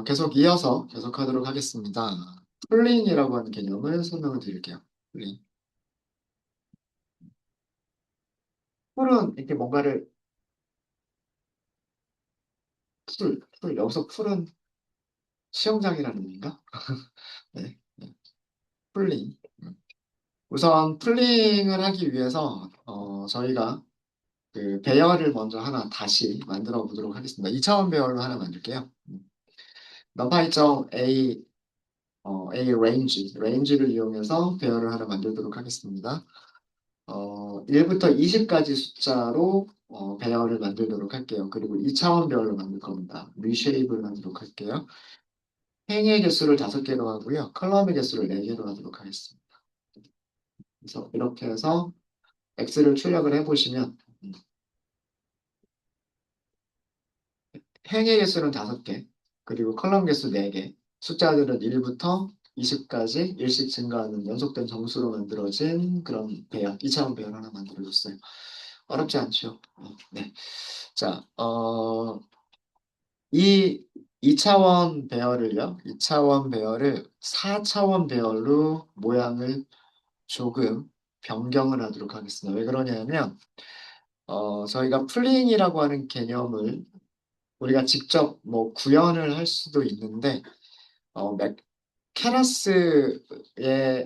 계속 이어서 계속하도록 하겠습니다. 풀링이라고 하는 개념을 설명을 드릴게요. 풀링. 풀은 이렇게 뭔가를 여기서 풀은 수영장이라는 의미인가? 네, 네. 풀링. 우선 풀링을 하기 위해서 저희가 그 배열을 먼저 하나 다시 만들어 보도록 하겠습니다. 2차원 배열로 하나 만들게요. numPy.a a range를 이용해서 배열을 하나 만들도록 하겠습니다. 1부터 20까지 숫자로 배열을 만들도록 할게요. 그리고 2차원 배열로 만들 겁니다. 리쉐입을 만들도록 할게요. 행의 개수를 5개로 하고요. 컬럼의 개수를 4개로 하도록 하겠습니다. 그래서 이렇게 해서 X를 출력을 해보시면 행의 개수는 5개, 그리고 컬럼 개수 4개, 숫자들은 1부터 20까지 일씩 증가하는 연속된 정수로 만들어진 그런 배열, 2차원 배열 하나 만들어줬어요. 어렵지 않죠? 네. 자, 이 2차원 배열을요, 2차원 배열을 4차원 배열로 모양을 조금 변경을 하도록 하겠습니다. 왜 그러냐면, 저희가 풀링이라고 하는 개념을 우리가 직접 뭐 구현을 할 수도 있는데,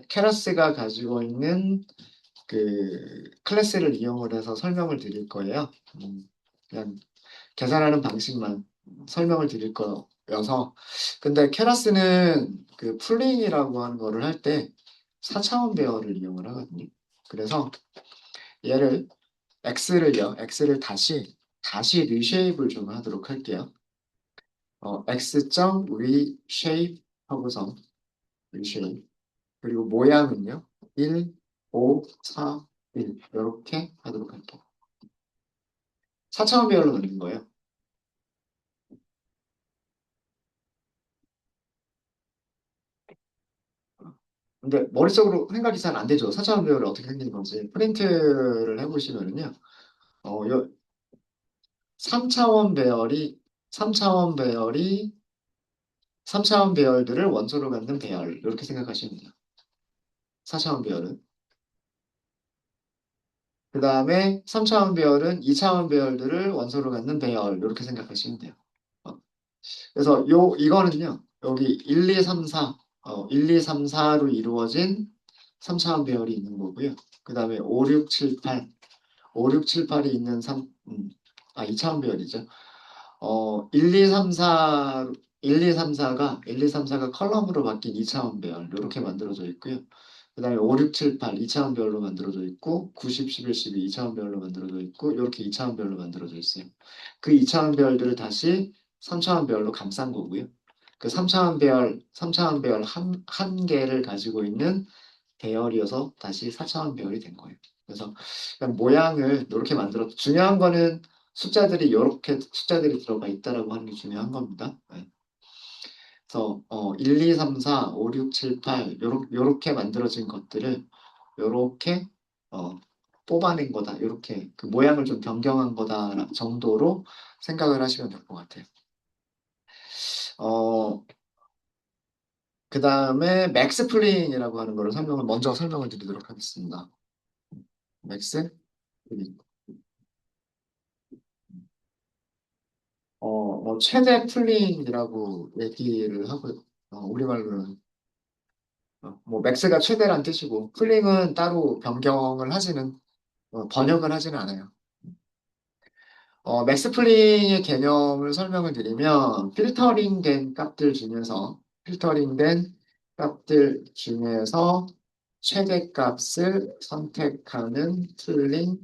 케라스가 가지고 있는 그 클래스를 이용을 해서 설명을 드릴 거예요. 그냥 계산하는 방식만 설명을 드릴 거여서. 근데 케라스는 그 풀링이라고 하는 거를 할 때 4차원 배열을 이용을 하거든요. 그래서 얘를 x를 다시 리쉐입을 좀 하도록 할게요. x.점 reshape 하고서 reshape, 그리고 모양은요 1, 5, 4, 1 이렇게 하도록 할게요. 4차원 배열로 만든 거예요. 근데 머릿속으로 생각이 잘 안 되죠. 4차원 배열이 어떻게 생기는 건지. 프린트를 해보시면은요. 요 3차원 배열이, 3차원 배열이, 3차원 배열들을 원소로 갖는 배열. 이렇게 생각하시면 돼요. 4차원 배열은. 그 다음에 3차원 배열은 2차원 배열들을 원소로 갖는 배열. 이렇게 생각하시면 돼요. 어, 그래서 이거는요. 여기 1, 2, 3, 4, 1, 2, 3, 4로 이루어진 3차원 배열이 있는 거고요. 그 다음에 5, 6, 7, 8. 5, 6, 7, 8이 있는 2차원 배열이죠. 1, 2, 3, 4, 1, 2, 3, 4가 컬럼으로 바뀐 2차원 배열, 이렇게 만들어져 있고요. 그 다음에 5, 6, 7, 8, 2차원 배열로 만들어져 있고, 90, 11, 12, 2차원 배열로 만들어져 있고, 이렇게 2차원 배열로 만들어져 있어요. 그 2차원 배열들을 다시 3차원 배열로 감싼 거고요. 그 3차원 배열 한 개를 가지고 있는 배열이어서 다시 4차원 배열이 된 거예요. 그래서 그냥 모양을 이렇게 만들었. 중요한 거는 숫자들이 이렇게 숫자들이 들어가 있다라고 하는 게 중요한 겁니다. 네. 그래서 1, 2, 3, 4, 5, 6, 7, 8 요렇게 만들어진 것들을 요렇게 뽑아낸 거다. 요렇게 그 모양을 좀 변경한 거다 정도로 생각을 하시면 될 것 같아요. 어, 그 다음에 맥스 플링이라고 하는 거를 먼저 설명을 드리도록 하겠습니다. 맥스 플링. 최대 풀링이라고 얘기를 하고, 우리말로는, 뭐, 맥스가 최대란 뜻이고, 풀링은 따로 번역을 하지는 않아요. 맥스 풀링의 개념을 설명을 드리면, 필터링된 값들 중에서 최대값을 선택하는 풀링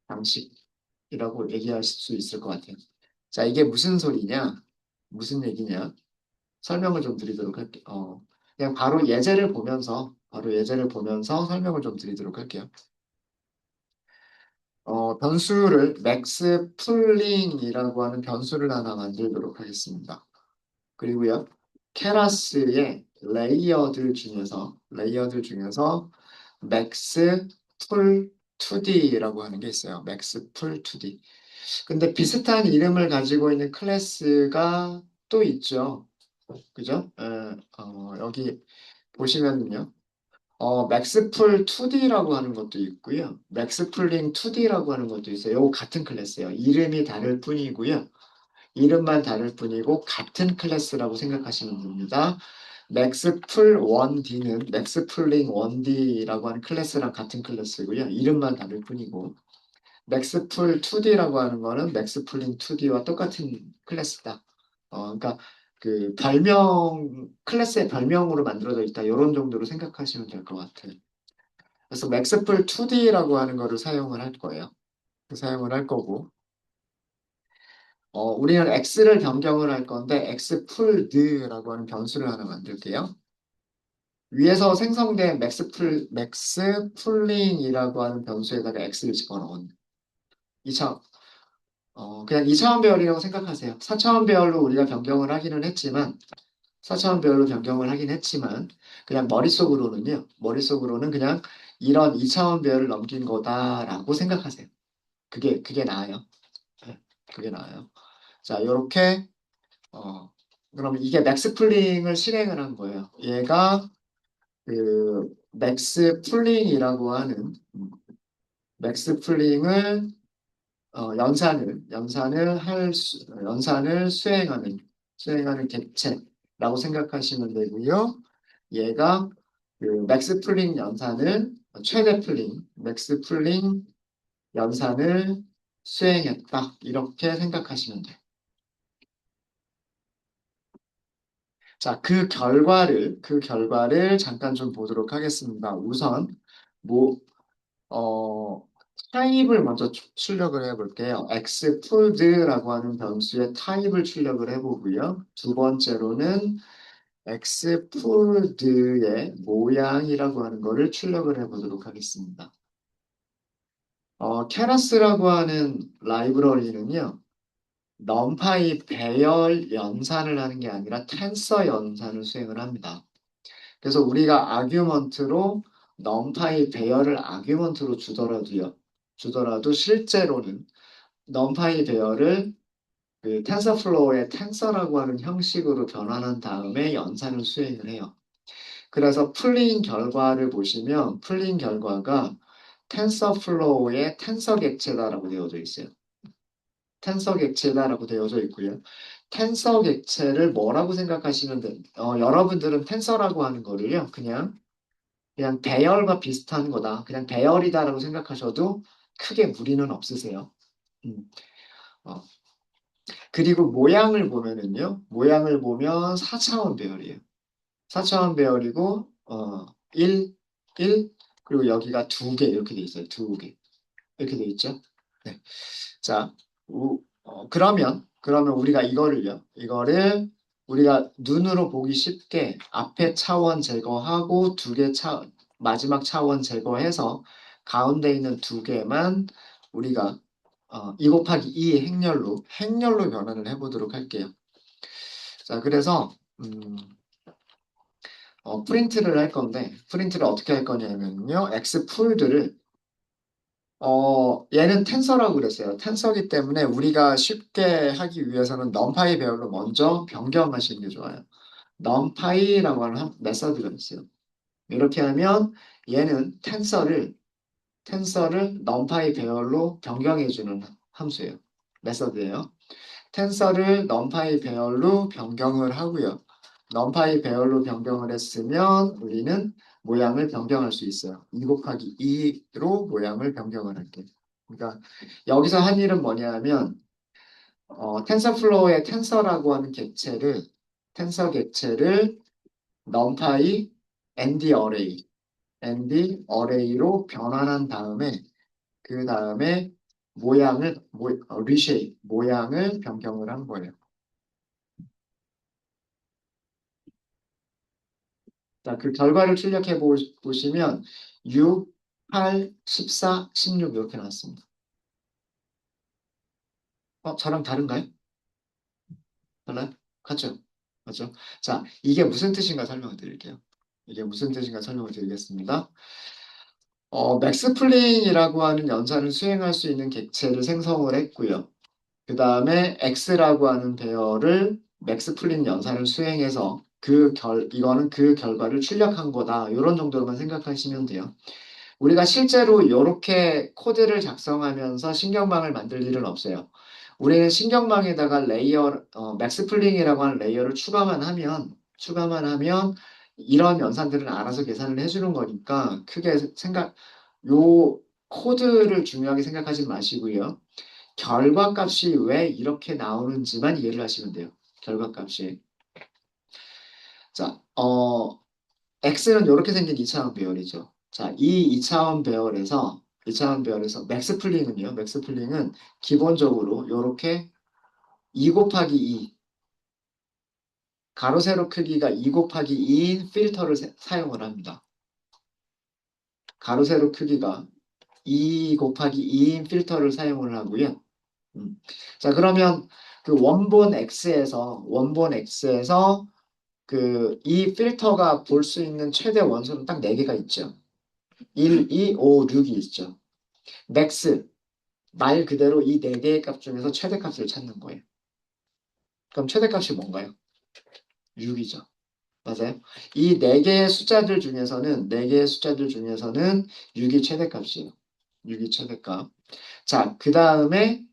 방식이라고 얘기할 수 있을 것 같아요. 자, 이게 무슨 소리냐? 무슨 얘기냐? 설명을 좀 드리도록 할게요. 그냥 바로 예제를 보면서 설명을 좀 드리도록 할게요. 변수를 맥스 풀링이라고 하는 변수를 하나 만들도록 하겠습니다. 그리고요, 케라스의 레이어들 중에서 맥스 풀 2D라고 하는 게 있어요. 맥스 풀 2D. 근데 비슷한 이름을 가지고 있는 클래스가 또 있죠. 그죠? 여기 보시면은요. 맥스풀 2D라고 하는 것도 있고요. 맥스풀링 2D라고 하는 것도 있어요. 이거 같은 클래스예요. 이름이 다를 뿐이고요. 이름만 다를 뿐이고 같은 클래스라고 생각하시면 됩니다. 맥스풀 1D는 맥스풀링 1D라고 하는 클래스랑 같은 클래스고요. 이름만 다를 뿐이고 맥스풀 2D라고 하는 거는 맥스풀링 2D와 똑같은 클래스다. 그러니까 그 별명 클래스의 별명으로 만들어져 있다. 이런 정도로 생각하시면 될 것 같아요. 그래서 맥스풀 2D라고 하는 거를 사용을 할 거예요. 사용을 할 거고 우리는 x를 변경을 할 건데 x풀드라고 하는 변수를 하나 만들게요. 위에서 생성된 맥스풀링이라고 하는 변수에다가 x를 집어넣은 2차 그냥 2차원 배열이라고 생각하세요. 4차원 배열로 우리가 변경을 하기는 했지만 4차원 배열로 변경을 하긴 했지만 그냥 머릿속으로는 그냥 이런 2차원 배열을 넘긴 거다라고 생각하세요. 그게 나아요. 네, 그게 나아요. 자, 이렇게 그러면 이게 맥스 풀링을 실행을 한 거예요. 얘가 그 맥스 풀링이라고 하는 맥스 풀링을 연산을 수행하는 객체라고 생각하시면 되고요. 얘가 그 맥스 풀링 연산을 맥스 풀링 연산을 수행했다. 이렇게 생각하시면 돼요. 자, 그 결과를 잠깐 좀 보도록 하겠습니다. 우선, 뭐, 어, 타입을 먼저 출력을 해볼게요. xFood라고 하는 변수의 타입을 출력을 해보고요. 두 번째로는 xFood의 모양이라고 하는 거를 출력을 해보도록 하겠습니다. 케라스라고 하는 라이브러리는요, 넘파이 배열 연산을 하는 게 아니라 텐서 연산을 수행을 합니다. 그래서 우리가 아규먼트로 넘파이 배열을 아규먼트로 주더라도 실제로는 넘파이 배열을 그 텐서플로우의 텐서라고 하는 형식으로 변환한 다음에 연산을 수행을 해요. 그래서 풀린 결과를 보시면 풀린 결과가 텐서플로우의 텐서 객체다라고 되어져 있어요. 텐서 객체다라고 되어져 있고요. 텐서 객체를 뭐라고 생각하시면 여러분들은 텐서라고 하는 거를요. 그냥 배열과 비슷한 거다. 그냥 배열이다라고 생각하셔도 크게 무리는 없으세요. 음, 어. 그리고 모양을 보면 4차원 배열이에요. 4차원 배열이고, 1, 1, 그리고 여기가 2개 이렇게 돼 있어요. 2개. 이렇게 돼 있죠. 네. 자, 그러면 이거를 우리가 눈으로 보기 쉽게 앞에 차원 제거하고 마지막 차원 제거해서 가운데 있는 2개만 우리가 2 곱하기 2의 행렬로 변환을 해보도록 할게요. 자, 그래서 프린트를 할 건데 프린트를 어떻게 할 거냐면요. x풀드를 얘는 텐서라고 그랬어요. 텐서기 때문에 우리가 쉽게 하기 위해서는 넘파이 배열로 먼저 변경하시는 게 좋아요. 넘파이라고 하는 메서드가 있어요. 이렇게 하면 얘는 텐서를 넘파이 배열로 변경해주는 함수예요. 메서드예요. 텐서를 넘파이 배열로 변경을 하고요. 넘파이 배열로 변경을 했으면 우리는 모양을 변경할 수 있어요. 2 곱하기 2로 모양을 변경을 할게요. 그러니까 여기서 한 일은 뭐냐면 텐서플로우의 텐서라고 하는 텐서 객체를 numpy ND 어레이로 변환한 다음에 그 다음에 모양을 변경을 한 거예요. 자, 그 결과를 출력해 보시면 6, 8, 14, 16 이렇게 나왔습니다. 저랑 다른가요? 달라요? 같죠? 맞죠? 자, 이게 무슨 뜻인가 설명을 드릴게요. 이게 무슨 뜻인가 설명을 드리겠습니다. 맥스플링이라고 하는 연산을 수행할 수 있는 객체를 생성을 했고요. 그 다음에 X라고 하는 배열을 맥스 플린 연산을 수행해서 이거는 그 결과를 출력한 거다. 이런 정도로만 생각하시면 돼요. 우리가 실제로 이렇게 코드를 작성하면서 신경망을 만들 일은 없어요. 우리는 신경망에다가 맥스 플링이라고 하는 레이어를 추가만 하면 이런 연산들은 알아서 계산을 해주는 거니까 요 코드를 중요하게 생각하지 마시고요. 결과값이 왜 이렇게 나오는지만 이해를 하시면 돼요. 결과값이. 자, X는 이렇게 생긴 2차원 배열이죠. 자, 이 2차원 배열에서 맥스 플링은 기본적으로 이렇게 2 곱하기 2, 가로 세로 크기가 2 곱하기 2인 필터를 사용을 합니다. 가로 세로 크기가 2 곱하기 2인 필터를 사용을 하고요. 자, 그러면 그 원본 X에서 이 필터가 볼 수 있는 최대 원소는 딱 4개가 있죠. 1, 2, 5, 6이 있죠. 맥스, 말 그대로 이 4개의 값 중에서 최대값을 찾는 거예요. 그럼 최대값이 뭔가요? 6이죠. 맞아요? 이 4개의 숫자들 중에서는 6이 최대값이에요. 6이 최대값. 자, 그 다음에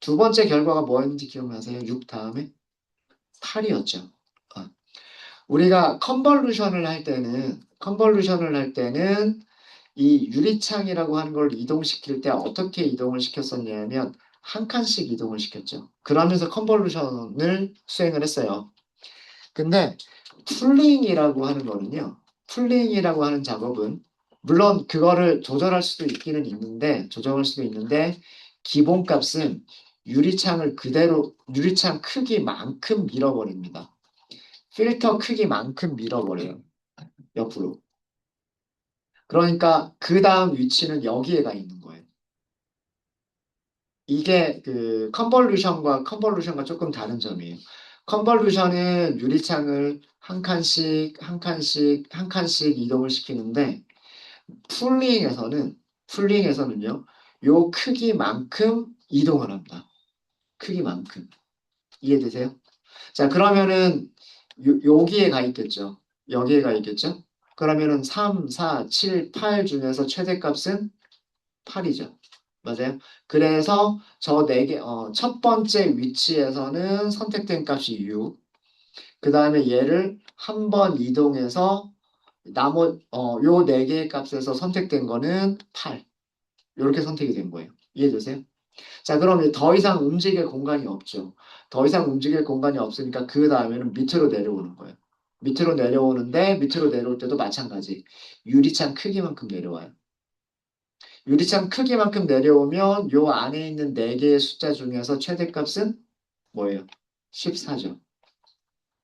두 번째 결과가 뭐였는지 기억나세요? 6 다음에 8이었죠. 우리가 컨볼루션을 할 때는 이 유리창이라고 하는 걸 이동시킬 때 어떻게 이동을 시켰었냐면 한 칸씩 이동을 시켰죠. 그러면서 컨볼루션을 수행을 했어요. 근데 풀링이라고 하는 작업은 물론 그거를 조정할 수도 있는데 기본값은 유리창 크기만큼 밀어버립니다. 필터 크기만큼 밀어버려요. 옆으로. 그러니까 그 다음 위치는 여기에 가 있는 거예요. 이게 그 컨볼루션과 조금 다른 점이에요. 컨볼루션은 유리창을 한 칸씩 이동을 시키는데 풀링에서는요, 요 크기만큼 이동을 합니다. 크기만큼. 이해되세요? 자, 그러면은 여기에 가 있겠죠. 여기에 가 있겠죠? 그러면은 3, 4, 7, 8 중에서 최대값은 8이죠. 맞아요? 그래서 첫 번째 위치에서는 선택된 값이 6. 그 다음에 얘를 한 번 이동해서 요 4개의 값에서 선택된 거는 8. 이렇게 선택이 된 거예요. 이해되세요? 자, 그럼 이제 더 이상 움직일 공간이 없죠. 더 이상 움직일 공간이 없으니까 그 다음에는 밑으로 내려오는 거예요. 밑으로 내려올 때도 마찬가지. 유리창 크기만큼 내려와요. 유리창 크기만큼 내려오면 요 안에 있는 4개의 숫자 중에서 최대값은 뭐예요? 14죠.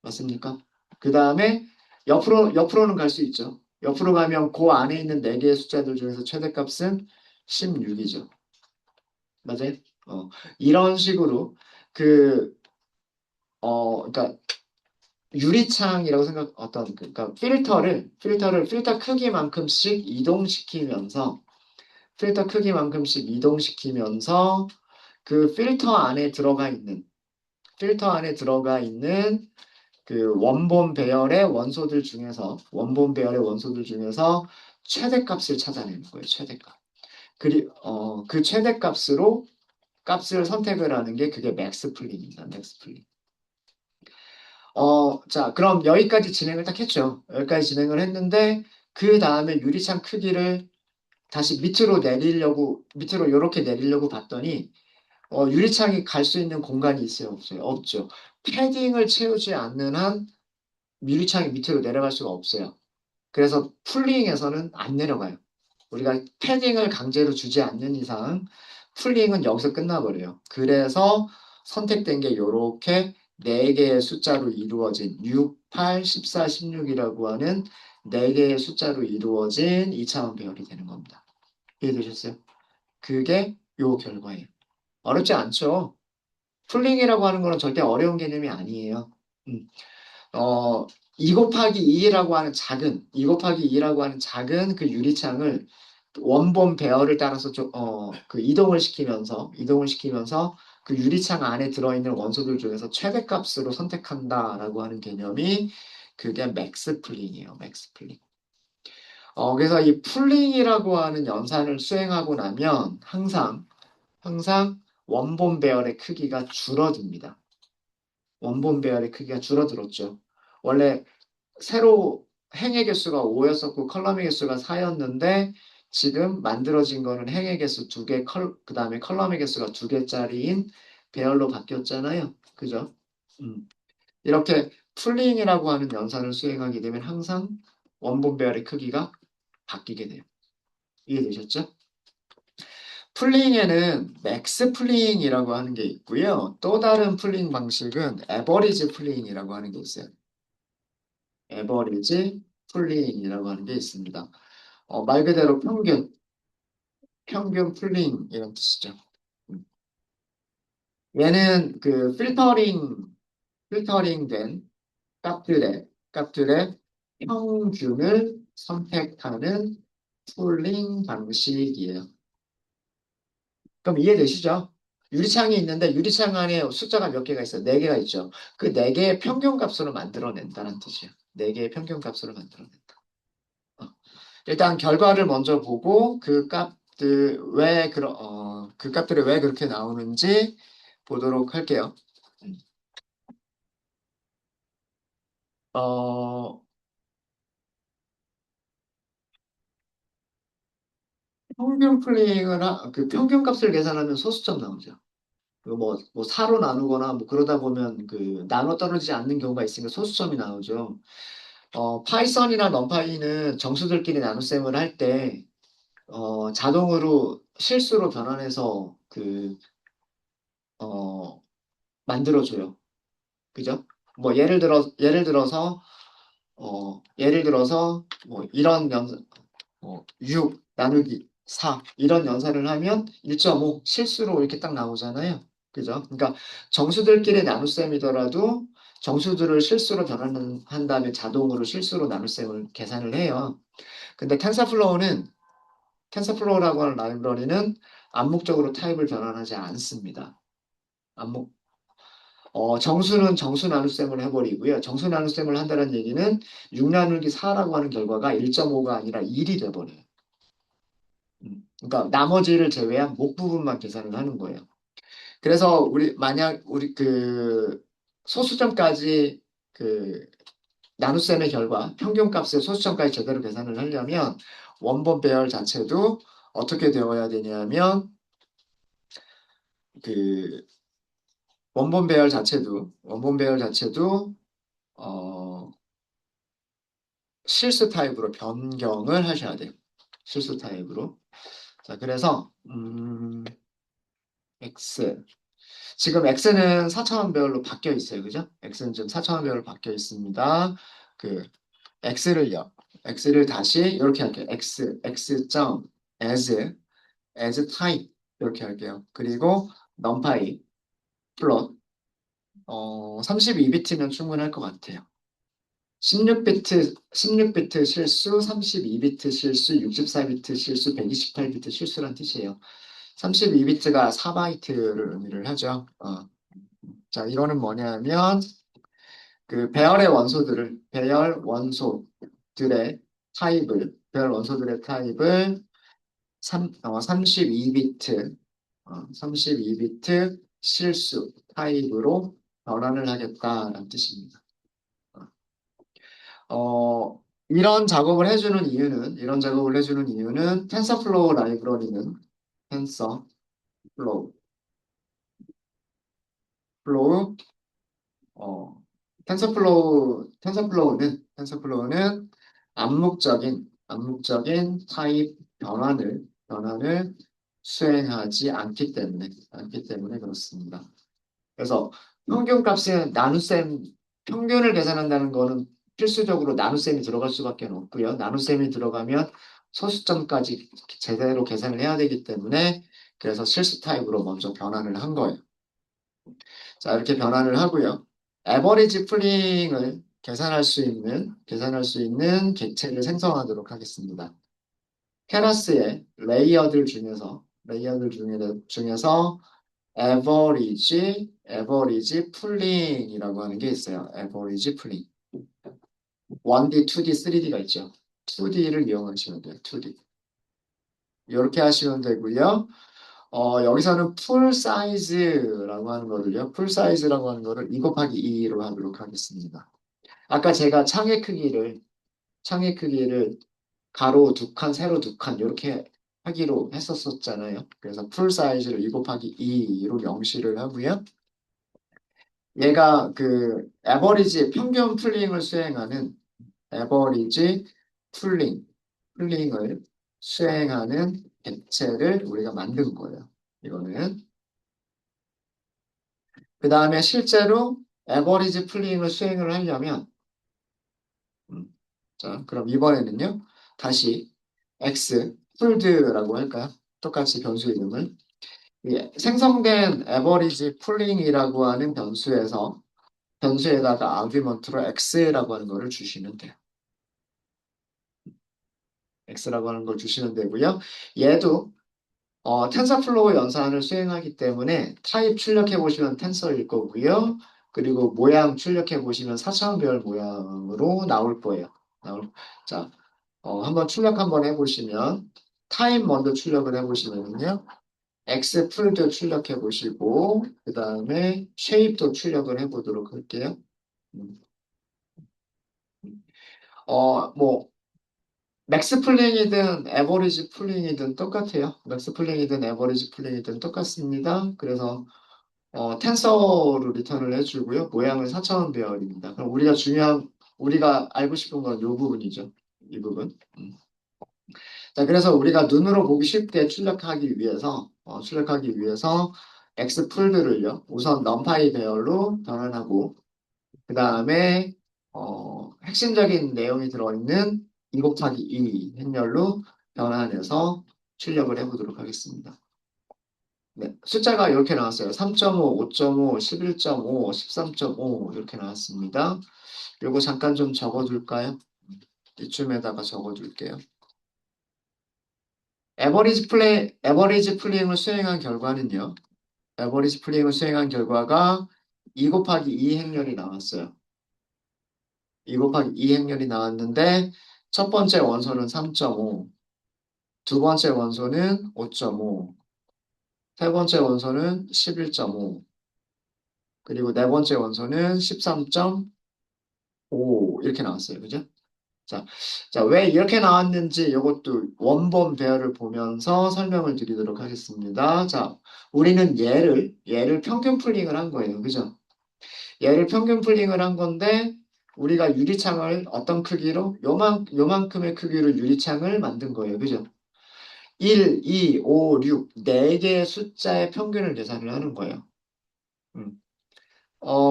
맞습니까? 그 다음에 옆으로는 갈 수 있죠. 옆으로 가면 그 안에 있는 4개의 숫자들 중에서 최대값은 16이죠. 맞아요? 이런 식으로 그, 그러니까 유리창이라고 그러니까 필터 크기만큼씩 이동시키면서 그 필터 안에 들어가 있는 그 원본 배열의 원소들 중에서 최대값을 찾아내는 거예요. 최대값. 그 최대값으로 값을 선택을 하는 게 그게 맥스 플린입니다. 맥스 플린. 자, 그럼 여기까지 진행을 딱 했죠. 여기까지 진행을 했는데 그 다음에 유리창 크기를 다시 밑으로 이렇게 내리려고 봤더니 유리창이 갈 수 있는 공간이 있어요, 없어요? 없죠. 패딩을 채우지 않는 한 유리창이 밑으로 내려갈 수가 없어요. 그래서 풀링에서는 안 내려가요. 우리가 패딩을 강제로 주지 않는 이상 풀링은 여기서 끝나버려요. 그래서 선택된 게 이렇게 4개의 숫자로 이루어진 6, 8, 14, 16이라고 하는 4개의 숫자로 이루어진 2차원 배열이 되는 겁니다. 이해되셨어요? 그게 요 결과예요. 어렵지 않죠? 풀링이라고 하는 거는 절대 어려운 개념이 아니에요. 음. 어, 2 곱하기 2라고 하는 작은 그 유리창을 원본 배열을 따라서 이동을 시키면서 그 유리창 안에 들어있는 원소들 중에서 최대값으로 선택한다라고 하는 개념이 그게 맥스 풀링이에요. 맥스 풀링. 그래서 이 풀링이라고 하는 연산을 수행하고 나면 항상 원본 배열의 크기가 줄어듭니다. 원본 배열의 크기가 줄어들었죠. 원래 새로 행의 개수가 5였었고 컬럼의 개수가 4였는데 지금 만들어진 거는 행의 개수 2개, 그 다음에 컬럼의 개수가 2개짜리인 배열로 바뀌었잖아요. 그죠? 음. 이렇게 풀링이라고 하는 연산을 수행하게 되면 항상 원본 배열의 크기가 바뀌게 돼요. 이해되셨죠? 풀링에는 맥스 풀링이라고 하는 게 있고요. 또 다른 풀링 방식은 에버리지 풀링이라고 하는 게 있어요. 에버리지 풀링이라고 하는 게 있습니다. 말 그대로 평균 풀링 이런 뜻이죠. 음. 얘는 그 필터링된 값들의 평균을 선택하는 풀링 방식이에요. 그럼 이해되시죠? 유리창이 있는데 유리창 안에 숫자가 몇 개가 있어요? 네 개가 있죠. 그 네 개의 평균 값으로 만들어낸다는 뜻이에요. 네 개의 평균 값으로 만들어낸다. 어. 일단 결과를 먼저 보고 그 값들이 왜 그렇게 나오는지 보도록 할게요. 음. 어, 그 평균 값을 계산하면 소수점 나오죠. 뭐 4로 나누거나 뭐 그러다 보면 그 나눠 떨어지지 않는 경우가 있으니까 소수점이 나오죠. 파이썬이나 넘파이는 정수들끼리 나눗셈을 할 때, 자동으로 실수로 변환해서 어, 만들어줘요. 그죠? 뭐, 예를 들어서, 뭐, 이런 6 나누기 4, 이런 연산을 하면 1.5 실수로 이렇게 딱 나오잖아요. 그죠? 그러니까 정수들끼리 나눗셈이더라도 정수들을 실수로 변환한 다음에 자동으로 실수로 나눗셈을 계산을 해요. 근데 텐서플로우라고 하는 라이브러리는 암묵적으로 타입을 변환하지 않습니다. 암묵, 정수는 정수 나눗셈을 해버리고요. 정수 나눗셈을 한다는 얘기는 6 나누기 4라고 하는 결과가 1.5가 아니라 1이 돼버려요. 그러니까 나머지를 제외한 목 부분만 계산을 하는 거예요. 그래서 만약 우리 소수점까지 그 나눗셈의 결과, 평균값의 소수점까지 제대로 계산을 하려면 원본 배열 자체도 어떻게 되어야 되냐면 그 원본 배열 자체도 어, 실수 타입으로 변경을 하셔야 돼요. 실수 타입으로. 자, 그래서 x 지금 x는 4차원 배열로 바뀌어 있어요. 그죠? x는 지금 4차원 배열로 바뀌어 있습니다. 그 x를요. x를 다시 이렇게 할게요. x 점 as type 이렇게 할게요. 그리고 numpy 플롯 32비트면 충분할 것 같아요. 16비트 실수, 32비트 실수, 64비트 실수, 128비트 실수란 뜻이에요. 32비트가 4바이트를 의미를 하죠. 자, 이거는 뭐냐면 그 배열 원소들의 타입을 32비트 실수 타입으로 변환을 하겠다라는 뜻입니다. 이런 작업을 해주는 이유는 텐서플로우 라이브러리는 텐서플로우, 플로우, 어, 텐서플로우는 암묵적인 타입 변환을 수행하지 않기 때문에 그렇습니다. 그래서 평균값은 평균을 계산한다는 거는 필수적으로 나눗셈이 들어갈 수밖에 없고요. 나눗셈이 들어가면 소수점까지 제대로 계산을 해야 되기 때문에 그래서 실수 타입으로 먼저 변환을 한 거예요. 자, 이렇게 변환을 하고요. 에버리지 풀링을 계산할 수 있는 객체를 생성하도록 하겠습니다. 케라스의 레이어들 중에서 average 풀링이라고 하는 게 있어요. average 풀링. 1D, 2D, 3D가 있죠. 2D를 이용하시면 돼요. 2D. 이렇게 하시면 되고요. 여기서는 풀 사이즈라고 하는 거를요. 풀 사이즈라고 하는 거를 2 곱하기 2로 하도록 하겠습니다. 아까 제가 창의 크기를 가로 2칸, 세로 2칸 이렇게 하기로 했었잖아요. 그래서 풀 사이즈를 2 곱하기 2로 명시를 하고요. 얘가 그 에버리지 평균 풀링을 수행하는 에버리지 풀링, 풀링을 수행하는 객체를 우리가 만든 거예요. 이거는. 그 다음에 실제로 에버리지 풀링을 수행을 하려면, 음, 자, 그럼 이번에는요, 다시 x, 풀드라고 할까요? 똑같이 변수 이름을. 이 생성된 에버리지 풀링이라고 하는 변수에다가 아규먼트로 x라고 하는 거를 주시면 돼요. x라고 하는 걸 주시면 되고요. 얘도 텐서플로우 연산을 수행하기 때문에 타입 출력해 보시면 텐서일 거고요. 그리고 모양 출력해 보시면 4차원별 모양으로 나올 거예요. 자, 한번 출력 한번 해보시면 타입 먼저 출력을 해보시면요. X 풀도 출력해 보시고 그 다음에 쉐입도 출력을 해보도록 할게요. 음, 뭐 맥스 풀링이든 에버리지 풀링이든 똑같아요. 맥스 풀링이든 에버리지 풀링이든 똑같습니다. 그래서 텐서로 리턴을 해주고요. 모양은 4차원 배열입니다. 그럼 우리가 알고 싶은 건 이 부분이죠. 이 부분. 자, 그래서 우리가 눈으로 보기 쉽게 출력하기 위해서 X 풀들을요. 우선 넘파이 배열로 변환하고 그 다음에 핵심적인 내용이 들어있는 2 곱하기 2 행렬로 변환해서 출력을 해보도록 하겠습니다. 네, 숫자가 이렇게 나왔어요. 3.5, 5.5, 11.5, 13.5 이렇게 나왔습니다. 요거 잠깐 좀 적어둘까요? 이쯤에다가 적어둘게요. 에버리지 플레잉을 수행한 결과는요. 에버리지 플레잉을 수행한 결과가 2 곱하기 2 행렬이 나왔어요. 2 곱하기 2 행렬이 나왔는데 첫 번째 원소는 3.5, 두 번째 원소는 5.5, 세 번째 원소는 11.5, 그리고 네 번째 원소는 13.5 이렇게 나왔어요. 그죠? 자, 왜 이렇게 나왔는지 이것도 원본 배열을 보면서 설명을 드리도록 하겠습니다. 자, 우리는 얘를 평균 풀링을 한 거예요. 그죠? 얘를 평균 풀링을 한 건데 우리가 유리창을 어떤 크기로? 요만큼의 크기로 유리창을 만든 거예요. 그죠? 1, 2, 5, 6, 4개의 숫자의 평균을 계산을 하는 거예요. 음.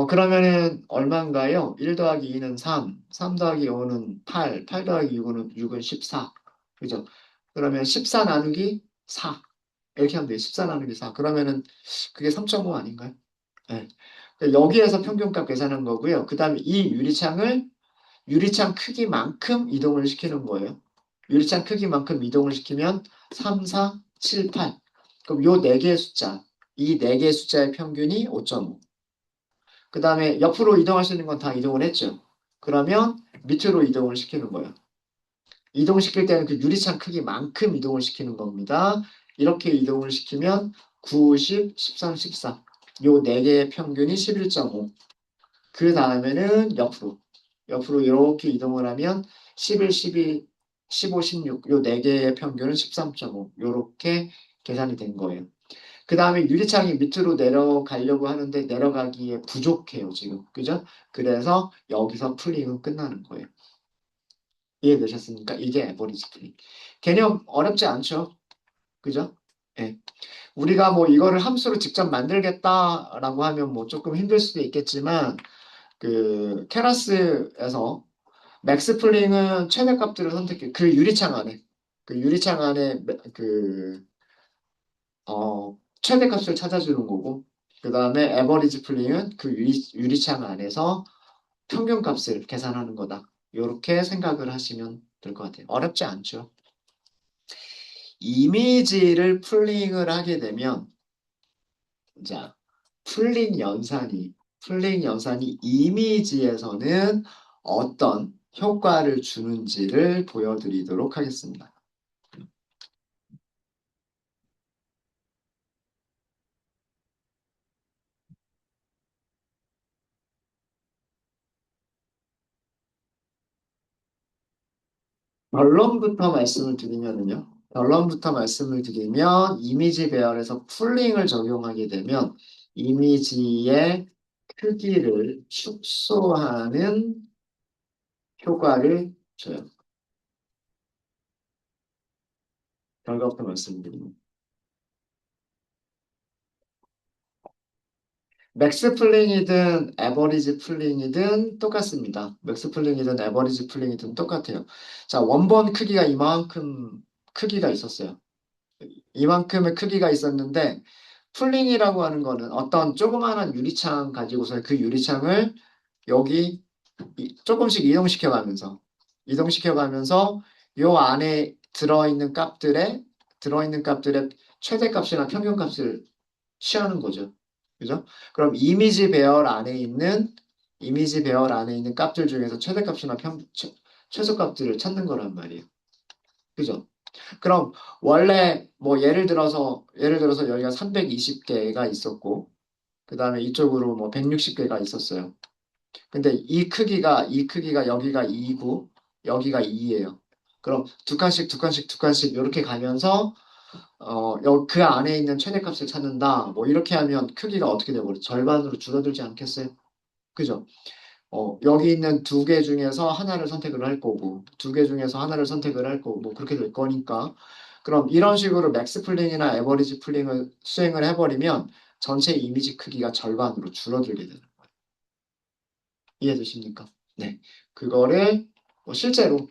그러면은 얼마인가요? 1 더하기 2는 3, 3 더하기 5는 8, 8 더하기 6은 14. 그죠? 그러면 14 나누기 4. 이렇게 하면 돼요. 14 나누기 4. 그러면은 그게 3.5 아닌가요? 네. 여기에서 평균값 계산한 거고요. 그 다음에 이 유리창 크기만큼 이동을 시키는 거예요. 유리창 크기만큼 이동을 시키면 3, 4, 7, 8. 그럼 요 4개의 숫자, 이 4개의 숫자의 평균이 5.5. 그 다음에 옆으로 이동할 수 있는 건 다 이동을 했죠. 그러면 밑으로 이동을 시키는 거예요. 이동시킬 때는 그 유리창 크기만큼 이동을 시키는 겁니다. 이렇게 이동을 시키면 9, 10, 13, 14. 요 4개의 평균이 11.5. 그 다음에는 옆으로 이렇게 이동을 하면 11, 12, 15, 16. 요 4개의 평균은 13.5. 요렇게 계산이 된 거예요. 그 다음에 유리창이 밑으로 내려가려고 하는데 내려가기에 부족해요, 지금. 그죠? 그래서 여기서 풀링은 끝나는 거예요. 이해되셨습니까? 이게 에버리지 풀링. 개념 어렵지 않죠? 그죠? 예. 우리가 뭐 이거를 함수로 직접 만들겠다라고 하면 뭐 조금 힘들 수도 있겠지만 그 케라스에서 맥스 풀링은 최대값들을 선택해 그 유리창 안에 최대값을 찾아주는 거고 그 다음에 에버리지 풀링은 그 유리창 안에서 평균값을 계산하는 거다. 이렇게 생각을 하시면 될 것 같아요. 어렵지 않죠. 이미지를 풀링을 하게 되면 자, 풀링 연산이 이미지에서는 어떤 효과를 주는지를 보여드리도록 하겠습니다. 결론부터 말씀을 드리면 이미지 배열에서 풀링을 적용하게 되면 이미지의 크기를 축소하는 효과를 줘요. 결과부터 말씀드립니다. 맥스 풀링이든 에버리지 풀링이든 똑같습니다. 맥스 풀링이든 에버리지 풀링이든 똑같아요. 자, 원본 크기가 이만큼 크기가 있었어요. 이만큼의 크기가 있었는데 풀링이라고 하는 거는 어떤 조그마한 유리창 가지고서 그 유리창을 여기 조금씩 이동시켜 가면서 요 안에 들어있는 값들의 최대값이나 평균값을 취하는 거죠. 그죠? 그럼 이미지 배열 안에 있는 값들 중에서 최대값이나 최소값들을 찾는 거란 말이에요. 그죠? 그럼 원래 뭐 예를 들어서 여기가 320개가 있었고 그다음에 이쪽으로 뭐 160개가 있었어요. 근데 이 크기가 여기가 2고 여기가 2예요. 그럼 두 칸씩 두 칸씩 두 칸씩 이렇게 가면서 그 안에 있는 최대값을 찾는다. 뭐 이렇게 하면 크기가 어떻게 되고 절반으로 줄어들지 않겠어요? 그죠? 여기 있는 두 개 중에서 하나를 선택을 할 거고 두 개 중에서 하나를 선택을 할 거고 뭐 그렇게 될 거니까 그럼 이런 식으로 맥스 풀링이나 에버리지 풀링을 수행을 해버리면 전체 이미지 크기가 절반으로 줄어들게 되는 거예요. 이해되십니까? 네. 그거를 실제로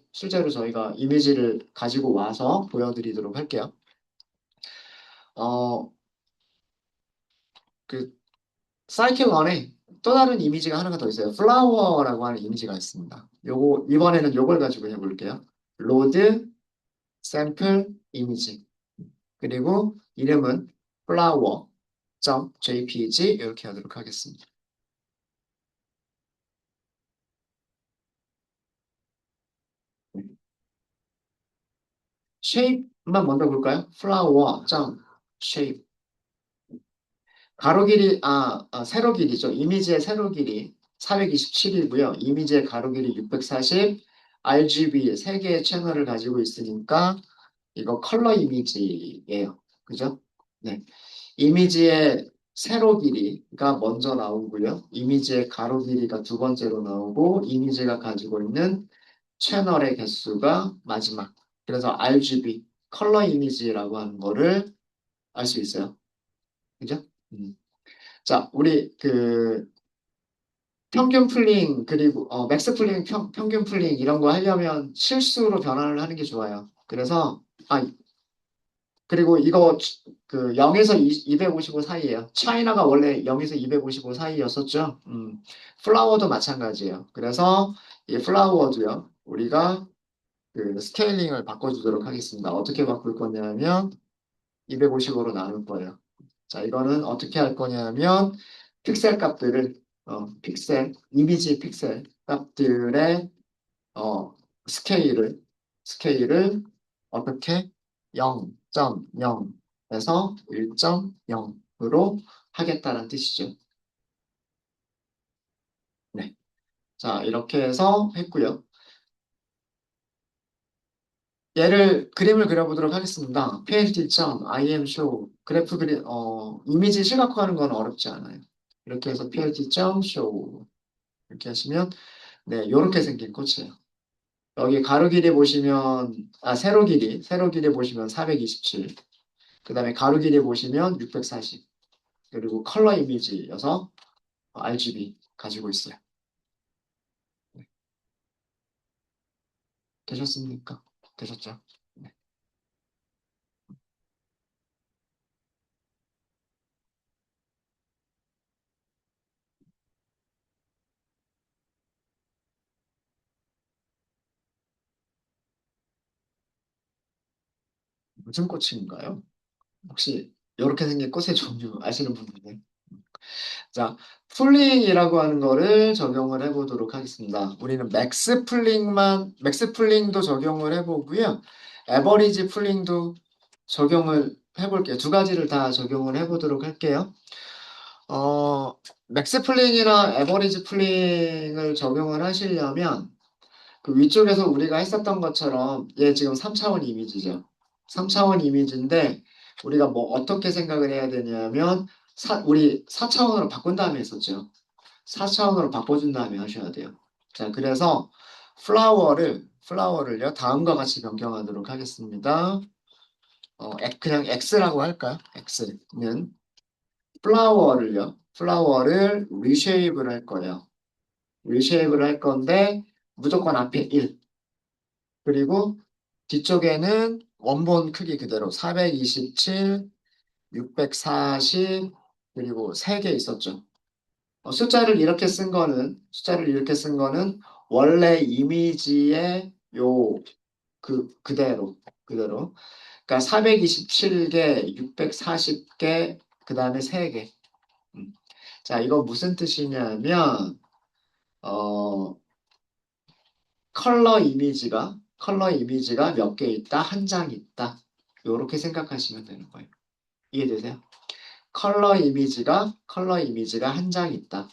저희가 이미지를 가지고 와서 보여드리도록 할게요. 어, 그 사이클 1에 또 다른 이미지가 하나가 더 있어요. 플라워라고 하는 이미지가 있습니다. 이번에는 요걸 가지고 해볼게요. 로드 샘플 이미지. 그리고 이름은 flower.jpg 이렇게 하도록 하겠습니다. shape만 먼저 볼까요? flower.shape. 세로 길이죠. 이미지의 세로 길이 427이고요. 이미지의 가로 길이 640, RGB 3개의 채널을 가지고 있으니까 이거 컬러 이미지예요. 그죠? 네. 이미지의 세로 길이가 먼저 나오고요. 이미지의 가로 길이가 두 번째로 나오고 이미지가 가지고 있는 채널의 개수가 마지막. 그래서 RGB 컬러 이미지라고 하는 거를 알 수 있어요. 그죠? 자, 우리 평균 풀링 그리고 맥스 풀링, 평균 풀링 이런 거 하려면 실수로 변환을 하는 게 좋아요. 그리고 이거 0에서 255 사이예요. 차이나가 원래 0에서 255 사이였었죠. 플라워도 마찬가지예요. 그래서 이 플라워도요. 우리가 스케일링을 바꿔주도록 하겠습니다. 어떻게 바꿀 거냐면 255로 나눌 거예요. 자, 이거는 어떻게 할 거냐면 픽셀 값들을 이미지 픽셀 값들의 어, 스케일을 어떻게 0.0에서 1.0으로 하겠다는 뜻이죠. 네. 자, 이렇게 해서 했고요. 그림을 그려보도록 하겠습니다. plt.imshow 이미지 시각화하는 건 어렵지 않아요. 이렇게 해서 plt.show 이렇게 하시면 네, 이렇게 생긴 꽃이에요. 여기 가로 길이 보시면 세로 길이 보시면 427. 그다음에 가로 길이 보시면 640. 그리고 컬러 이미지여서 RGB 가지고 있어요. 네, 되셨습니까? 되셨죠? 네. 무슨 꽃인가요? 혹시 이렇게 생긴 꽃의 종류 아시는 분들네. 자, 풀링이라고 하는 거를 적용을 해보도록 하겠습니다. 우리는 맥스 풀링도 적용을 해보고요. 에버리지 풀링도 적용을 해볼게요. 두 가지를 다 적용을 해보도록 할게요. 어, 맥스 풀링이나 에버리지 풀링을 적용을 하시려면 그 위쪽에서 우리가 했었던 것처럼 얘 지금 3차원 이미지죠. 3차원 이미지인데 우리가 뭐 어떻게 생각을 해야 되냐면 우리 4차원으로 바꾼 다음에 했었죠. 4차원으로 바꿔준 다음에 하셔야 돼요. 자, 그래서 플라워를요 다음과 같이 변경하도록 하겠습니다. 그냥 X라고 할까요? X는 플라워를 리쉐입을 할 거예요. 리쉐입을 할 건데 무조건 앞에 1. 그리고 뒤쪽에는 원본 크기 그대로 427, 640, 그리고 3개 있었죠. 숫자를 이렇게 쓴 거는 원래 이미지의 그대로. 그러니까 427개, 640개, 그 다음에 3개. 자, 이거 무슨 뜻이냐면, 어, 컬러 이미지가 몇 개 있다, 한 장 있다. 요렇게 생각하시면 되는 거예요. 이해되세요? 컬러 이미지가 한 장 있다.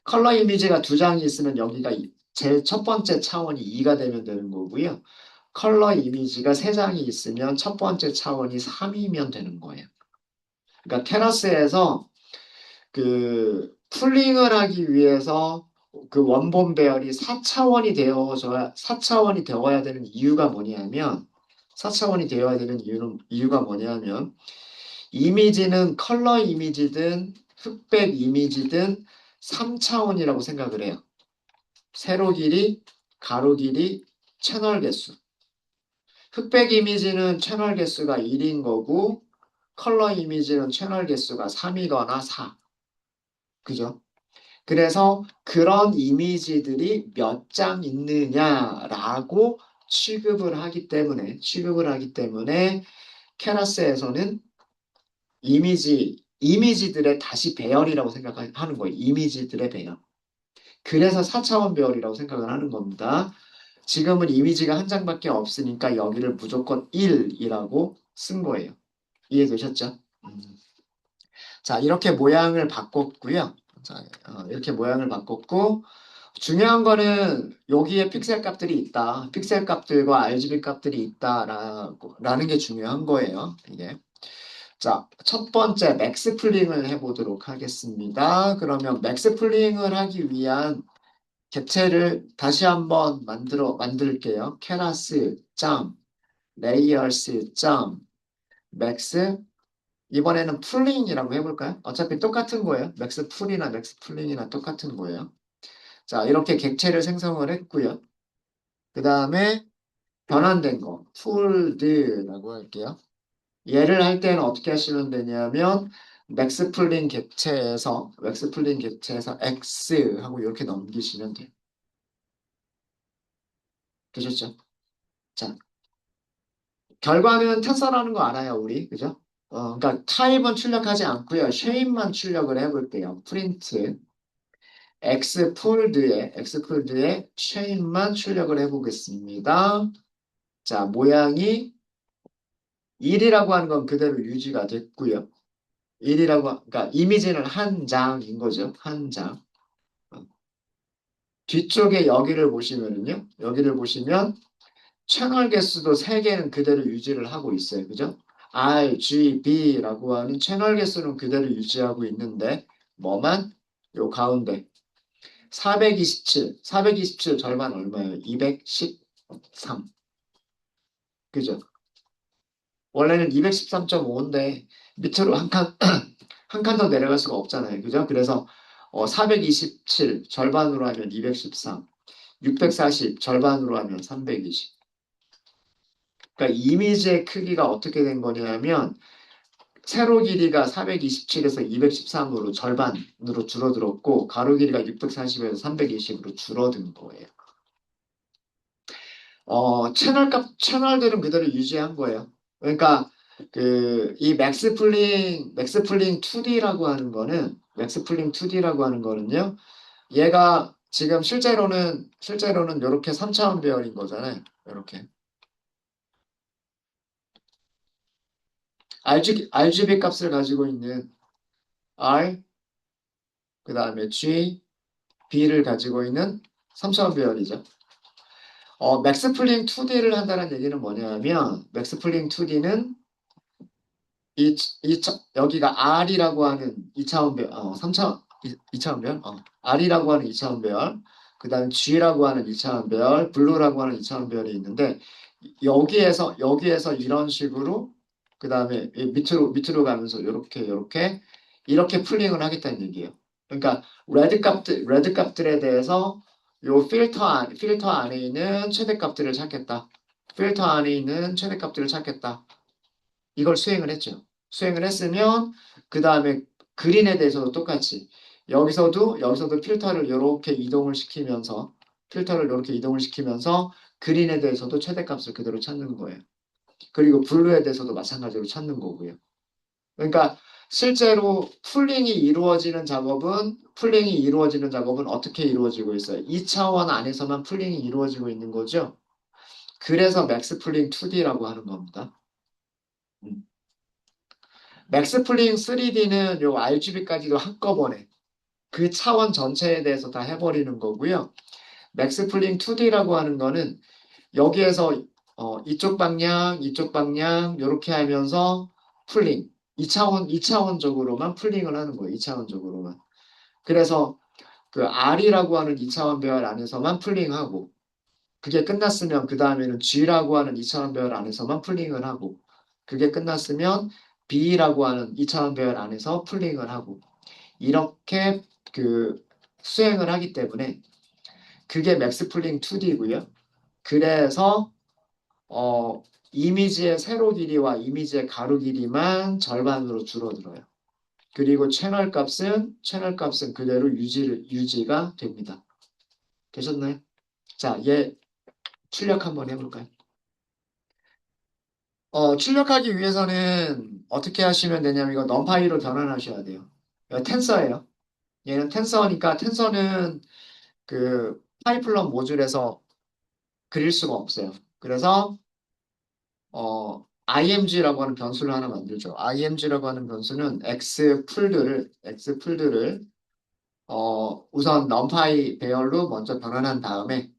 컬러 이미지가 두 장이 있으면 여기가 제일 첫 번째 차원이 2가 되면 되는 거고요. 컬러 이미지가 세 장이 있으면 첫 번째 차원이 3이면 되는 거예요. 그러니까 테라스에서 그 풀링을 하기 위해서 그 원본 배열이 4차원이 되어야 되는 이유가 뭐냐면 4차원이 되어야 되는 이유가 뭐냐면 이미지는 컬러 이미지든 흑백 이미지든 3차원이라고 생각을 해요. 세로 길이, 가로 길이, 채널 개수. 흑백 이미지는 채널 개수가 1인 거고 컬러 이미지는 채널 개수가 3이거나 4. 그죠? 그래서 그런 이미지들이 몇 장 있느냐라고 취급을 하기 때문에 케라스에서는 이미지들의 다시 배열이라고 생각하는 거예요. 이미지들의 배열. 그래서 4차원 배열이라고 생각을 하는 겁니다. 지금은 이미지가 한 장밖에 없으니까 여기를 무조건 1이라고 쓴 거예요. 이해되셨죠? 자, 이렇게 모양을 바꿨고요. 자, 이렇게 모양을 바꿨고 중요한 거는 여기에 픽셀 값들이 있다. 픽셀 값들과 RGB 값들이 있다라는 게 중요한 거예요. 이게. 자, 첫 번째 맥스 풀링을 해보도록 하겠습니다. 그러면 맥스 풀링을 하기 위한 객체를 다시 한번 만들게요. 케라스 점 레이어스 점 맥스 이번에는 풀링이라고 해볼까요? 어차피 똑같은 거예요. 맥스 풀이나 맥스 풀링이나 똑같은 거예요. 자, 이렇게 객체를 생성을 했고요. 그 다음에 변환된 거, 풀드라고 할게요. 얘를 할 때는 어떻게 하시면 되냐면 맥스 풀링 객체에서 X 하고 이렇게 넘기시면 돼요. 되셨죠? 자, 결과는 텐서라는 거 알아요, 우리. 그죠? 그러니까 타입은 출력하지 않고요. 쉐입만 출력을 해볼게요. 프린트 X폴드에 쉐입만 출력을 해보겠습니다. 자, 모양이 1이라고 하는 건 그대로 유지가 됐고요. 그러니까 이미지는 한 장인 거죠. 한 장. 어, 뒤쪽에 여기를 보시면 채널 개수도 3개는 그대로 유지를 하고 있어요. 그죠? RGB라고 하는 채널 개수는 그대로 유지하고 있는데 뭐만? 요 가운데 427 절반 얼마예요? 213. 그죠? 원래는 213.5인데 밑으로 한 칸, 한 칸 더 내려갈 수가 없잖아요. 그죠? 그래서 427 절반으로 하면 213, 640 절반으로 하면 320. 그러니까 이미지의 크기가 어떻게 된 거냐면 세로 길이가 427에서 213으로 절반으로 줄어들었고 가로 길이가 640에서 320으로 줄어든 거예요. 채널들은 그대로 유지한 거예요. 그러니까 이 맥스 풀링 2D라고 하는 거는, 맥스 풀링 2D라고 하는 거는요, 얘가 지금 실제로는 이렇게 3차원 배열인 거잖아요. 이렇게. RGB 값을 가지고 있는 R, 그 다음에 G, B를 가지고 있는 3차원 배열이죠. 맥스플링 2D를 한다는 얘기는 뭐냐면, 맥스플링 2D는 여기가 R이라고 하는 2차원 배열, 3차원, 2차원 배열? R이라고 하는 2차원 배열, 그 다음에 G라고 하는 2차원 배열, 블루라고 하는 2차원 배열이 있는데, 여기에서 이런 식으로, 그 다음에 밑으로 가면서 이렇게 풀링을 하겠다는 얘기예요. 그러니까, 레드 값들에 대해서 요 필터 안에 있는 최대값들을 찾겠다. 필터 안에 있는 최대값들을 찾겠다. 이걸 수행을 했죠. 수행을 했으면 그 다음에 그린에 대해서도 똑같이 여기서도 필터를 이렇게 이동을 시키면서 그린에 대해서도 최대값을 그대로 찾는 거예요. 그리고 블루에 대해서도 마찬가지로 찾는 거고요. 그러니까 실제로 풀링이 이루어지는 작업은 어떻게 이루어지고 있어요? 2차원 안에서만 풀링이 이루어지고 있는 거죠. 그래서 맥스 풀링 2D라고 하는 겁니다. 음. 맥스 풀링 3D는 요 RGB까지도 한꺼번에 그 차원 전체에 대해서 다 해버리는 거고요. 맥스 풀링 2D라고 하는 거는 여기에서 이쪽 방향 이렇게 하면서 풀링 2차원적으로만 풀링을 하는 거예요. 2차원적으로만. 그래서 그 R이라고 하는 2차원 배열 안에서만 풀링하고 그게 끝났으면 그 다음에는 G라고 하는 2차원 배열 안에서만 풀링을 하고 그게 끝났으면 B라고 하는 2차원 배열 안에서 풀링을 하고 이렇게 그 수행을 하기 때문에 그게 맥스 풀링 2D고요. 그래서 이미지의 세로 길이와 이미지의 가로 길이만 절반으로 줄어들어요. 그리고 채널 값은 그대로 유지가 됩니다. 되셨나요? 자, 얘 출력 한번 해볼까요? 출력하기 위해서는 어떻게 하시면 되냐면 이거 넘파이로 변환하셔야 돼요. 이거 텐서예요. 얘는 텐서니까 텐서는 그 파이플런 모듈에서 그릴 수가 없어요. 그래서 img라고 하는 변수를 하나 만들죠. img라고 하는 변수는 x 풀들을 우선 넘파이 배열로 먼저 변환한 다음에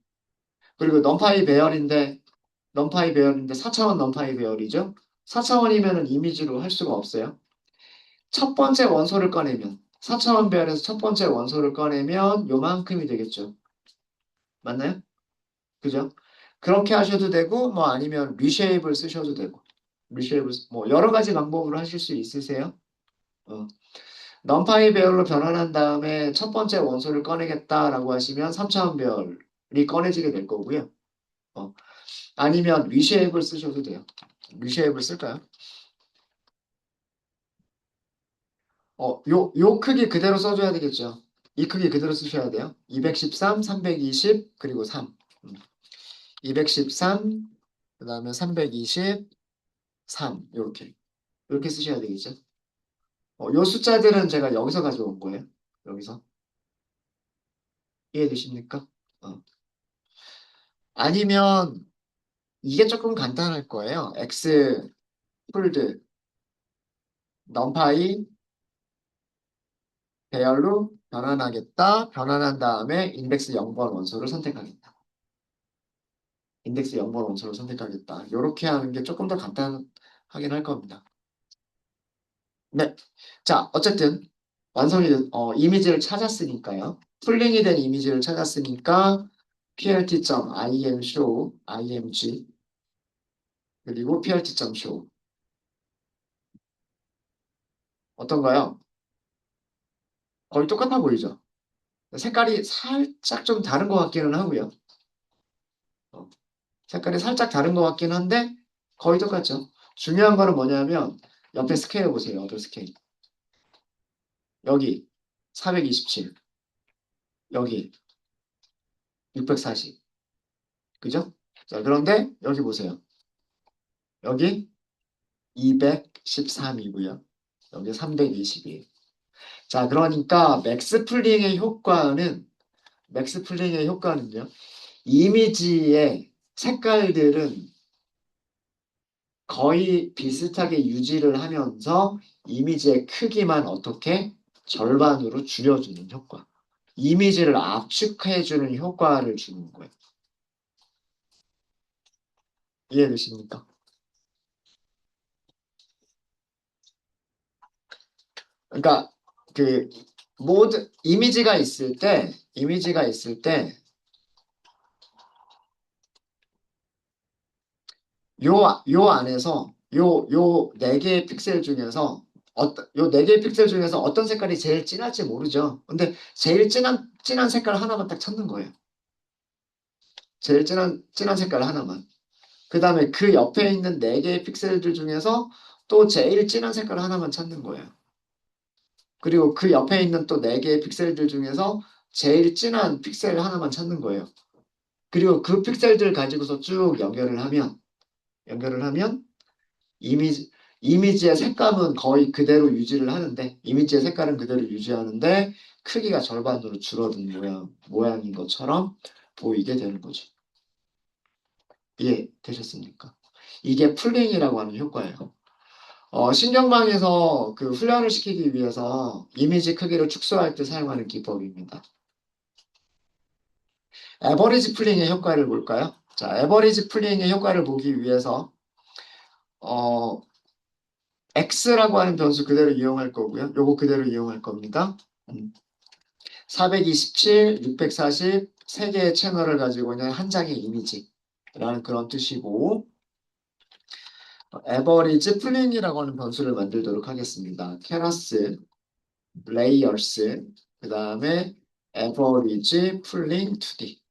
그리고 넘파이 배열인데 4차원 넘파이 배열이죠. 4차원이면은 이미지로 할 수가 없어요. 첫 번째 원소를 꺼내면 4차원 배열에서 첫 번째 원소를 꺼내면 요만큼이 되겠죠. 맞나요? 그죠? 그렇게 하셔도 되고 뭐 아니면 리쉐입을 쓰셔도 되고 리쉐입을 뭐 여러 가지 방법으로 하실 수 있으세요. 어. 넘파이 배열로 변환한 다음에 첫 번째 원소를 꺼내겠다라고 하시면 3차원 배열이 꺼내지게 될 거고요. 어. 아니면 리쉐입을 쓰셔도 돼요. 리쉐입을 쓸까요? 요 크기 그대로 써줘야 되겠죠. 이 크기 그대로 쓰셔야 돼요. 213, 320, 그리고 3. 213, 그 다음에 320, 3. 이렇게 쓰셔야 되겠죠. 요 숫자들은 제가 여기서 가져온 거예요. 여기서. 이해되십니까? 어. 아니면 이게 조금 간단할 거예요. x 폴드 넘파이 배열로 변환하겠다. 변환한 다음에 인덱스 0번 원소를 선택하겠다. 인덱스 0번 원소를 선택하겠다. 이렇게 하는 게 조금 더 간단하긴 할 겁니다. 네. 자, 어쨌든 이미지를 찾았으니까요. 풀링이 된 이미지를 찾았으니까 plt.imshow, img 그리고 plt.show 어떤가요? 거의 똑같아 보이죠? 색깔이 살짝 좀 다른 것 같기는 하고요. 어, 색깔이 살짝 다른 것 같긴 한데 거의 똑같죠. 중요한 거는 뭐냐면 옆에 스케일 보세요. 옆에 스케일. 여기 427, 여기 640. 그죠? 자, 그런데 여기 보세요. 여기 213이고요. 여기 320이에요. 자, 그러니까 맥스 플링의 효과는요. 이미지의 색깔들은 거의 비슷하게 유지를 하면서 이미지의 크기만 어떻게 절반으로 줄여주는 효과. 이미지를 압축해주는 효과를 주는 거예요. 이해되십니까? 그러니까 그 모든 이미지가 있을 때 요 안에서 요 네 개의 픽셀 중에서 요 네 개의 픽셀 중에서 어떤 색깔이 제일 진할지 모르죠. 근데 제일 진한 색깔 하나만 딱 찾는 거예요. 제일 진한 색깔 하나만. 그 다음에 그 옆에 있는 네 개의 픽셀들 중에서 또 제일 진한 색깔 하나만 찾는 거예요. 그리고 그 옆에 있는 또 네 개의 픽셀들 중에서 제일 진한 픽셀 하나만 찾는 거예요. 그리고 그 픽셀들 가지고서 쭉 연결을 하면 이미지, 이미지의 색감은 거의 그대로 유지를 하는데, 이미지의 색깔은 그대로 유지하는데, 크기가 절반으로 줄어든 모양인 것처럼 보이게 되는 거죠. 이해되셨습니까? 이게 풀링이라고 하는 효과예요. 신경망에서 그 훈련을 시키기 위해서 이미지 크기를 축소할 때 사용하는 기법입니다. 에버리지 풀링의 효과를 볼까요? 자, 에버리지 풀링의 효과를 보기 위해서 어, X라고 하는 변수 그대로 이용할 거고요. 요거 그대로 이용할 겁니다. 427, 640, 세개의 채널을 가지고 있는 한 장의 이미지라는 그런 뜻이고, 에버리지 풀링이라고 하는 변수를 만들도록 하겠습니다. 케라스, 레이어스, 그 다음에 에버리지 풀링 2D.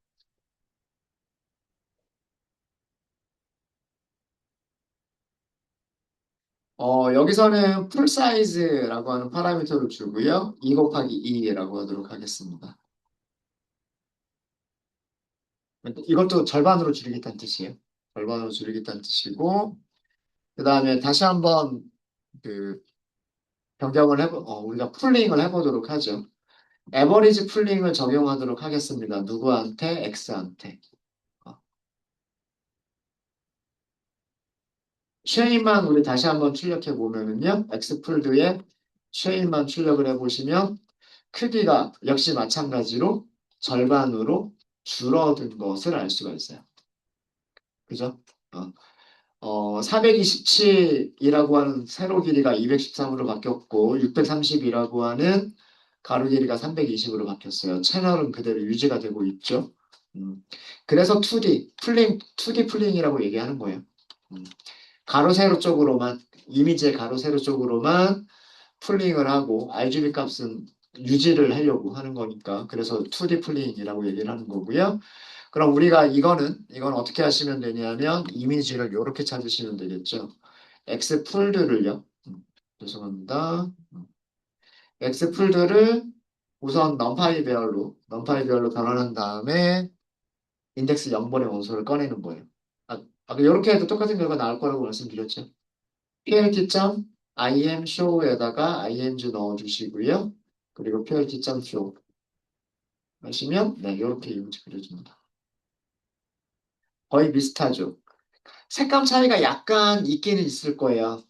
여기서는 풀 사이즈라고 하는 파라미터를 주고요. 2 곱하기 2라고 하도록 하겠습니다. 이것도 절반으로 줄이겠다는 뜻이에요. 절반으로 줄이겠다는 뜻이고, 그 다음에 다시 한번 그 우리가 풀링을 해보도록 하죠. 에버리지 풀링을 적용하도록 하겠습니다. 누구한테? X한테. 어, 쉐인만 우리 다시 한번 출력해 보면은요. X풀드에 쉐인만 출력을 해보시면 크기가 역시 마찬가지로 절반으로 줄어든 것을 알 수가 있어요. 그죠? 427이라고 하는 세로 길이가 213으로 바뀌었고 630이라고 하는 가로 길이가 320으로 바뀌었어요. 채널은 그대로 유지가 되고 있죠. 그래서 2D 풀링이라고 얘기하는 거예요. 음, 가로 세로 쪽으로만 이미지의 가로 세로 쪽으로만 풀링을 하고 RGB 값은 유지를 하려고 하는 거니까 그래서 2D 풀링이라고 얘기를 하는 거고요. 그럼 우리가 이건 어떻게 하시면 되냐면 이미지를 이렇게 찾으시면 되겠죠. X 폴드를요. 죄송합니다. X 폴드를 우선 넘파이 배열로 변환한 다음에 인덱스 0번의 원소를 꺼내는 거예요. 아까 이렇게 해도 똑같은 결과 나올 거라고 말씀드렸죠. plt.im show에다가 ing 넣어주시고요. 그리고 plt.show 하시면 네, 이렇게 이미지 그려줍니다. 거의 비슷하죠. 색감 차이가 약간 있기는 있을 거예요.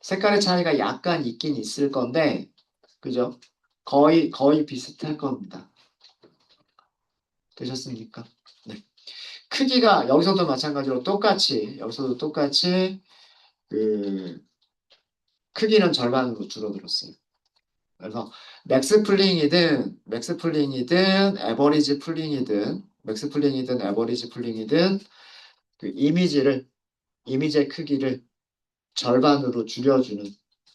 색깔의 차이가 약간 있긴 있을 건데, 그죠? 거의 비슷할 겁니다. 되셨습니까? 네. 크기가 여기서도 똑같이 그 크기는 절반으로 줄어들었어요. 그래서 맥스 풀링이든 에버리지 풀링이든 그 이미지의 크기를 절반으로 줄여주는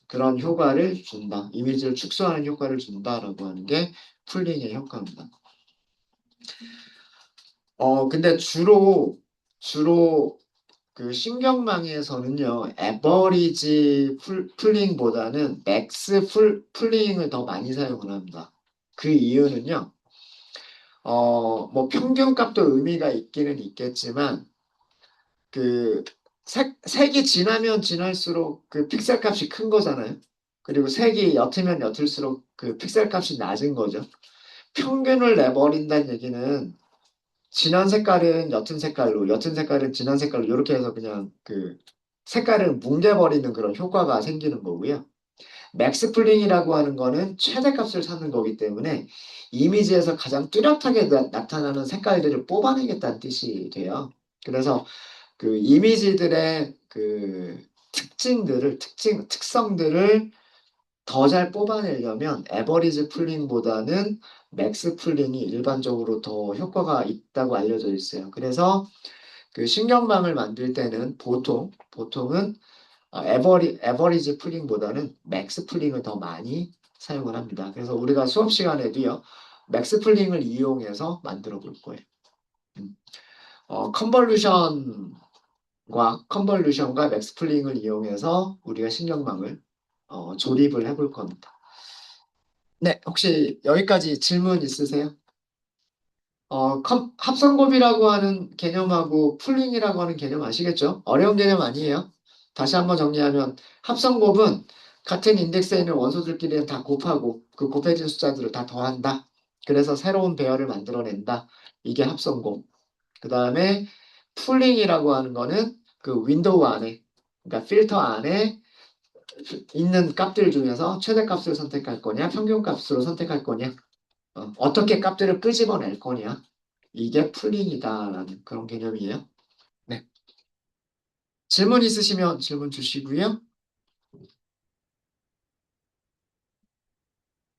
그런 효과를 준다. 이미지를 축소하는 효과를 준다라고 하는 게 풀링의 효과입니다. 근데 주로 그 신경망에서는요, 에버리지 풀링보다는 맥스 풀링을 더 많이 사용을 합니다. 그 이유는요, 뭐 평균값도 의미가 있기는 있겠지만, 그 색이 진하면 진할수록 그 픽셀 값이 큰 거잖아요. 그리고 색이 옅으면 옅을수록 그 픽셀 값이 낮은 거죠. 평균을 내버린다는 얘기는 진한 색깔은 옅은 색깔로, 옅은 색깔은 진한 색깔로 이렇게 해서 그냥 그 색깔을 뭉개버리는 그런 효과가 생기는 거고요. 맥스 풀링이라고 하는 거는 최대값을 찾는 거기 때문에 이미지에서 가장 뚜렷하게 나타나는 색깔들을 뽑아내겠다는 뜻이 돼요. 그래서 그 이미지들의 그 특성들을 더 잘 뽑아내려면 에버리지 풀링보다는 맥스 풀링이 일반적으로 더 효과가 있다고 알려져 있어요. 그래서 그 신경망을 만들 때는 보통은 에버리지 풀링보다는 맥스 풀링을 더 많이 사용을 합니다. 그래서 우리가 수업 시간에도요, 맥스 풀링을 이용해서 만들어 볼 거예요. 음. 컨볼루션과 맥스 풀링을 이용해서 우리가 신경망을 조립을 해볼 겁니다. 네, 혹시 여기까지 질문 있으세요? 합성곱이라고 하는 개념하고 풀링이라고 하는 개념 아시겠죠? 어려운 개념 아니에요. 다시 한번 정리하면 합성곱은 같은 인덱스에 있는 원소들끼리 다 곱하고 그 곱해진 숫자들을 다 더한다. 그래서 새로운 배열을 만들어낸다. 이게 합성곱. 그 다음에 풀링이라고 하는 거는 그 윈도우 안에, 그러니까 필터 안에 있는 값들 중에서 최대값을 선택할 거냐, 평균값으로 선택할 거냐, 어떻게 값들을 끄집어낼 거냐. 이게 풀링이다라는 그런 개념이에요. 네. 질문 있으시면 질문 주시고요.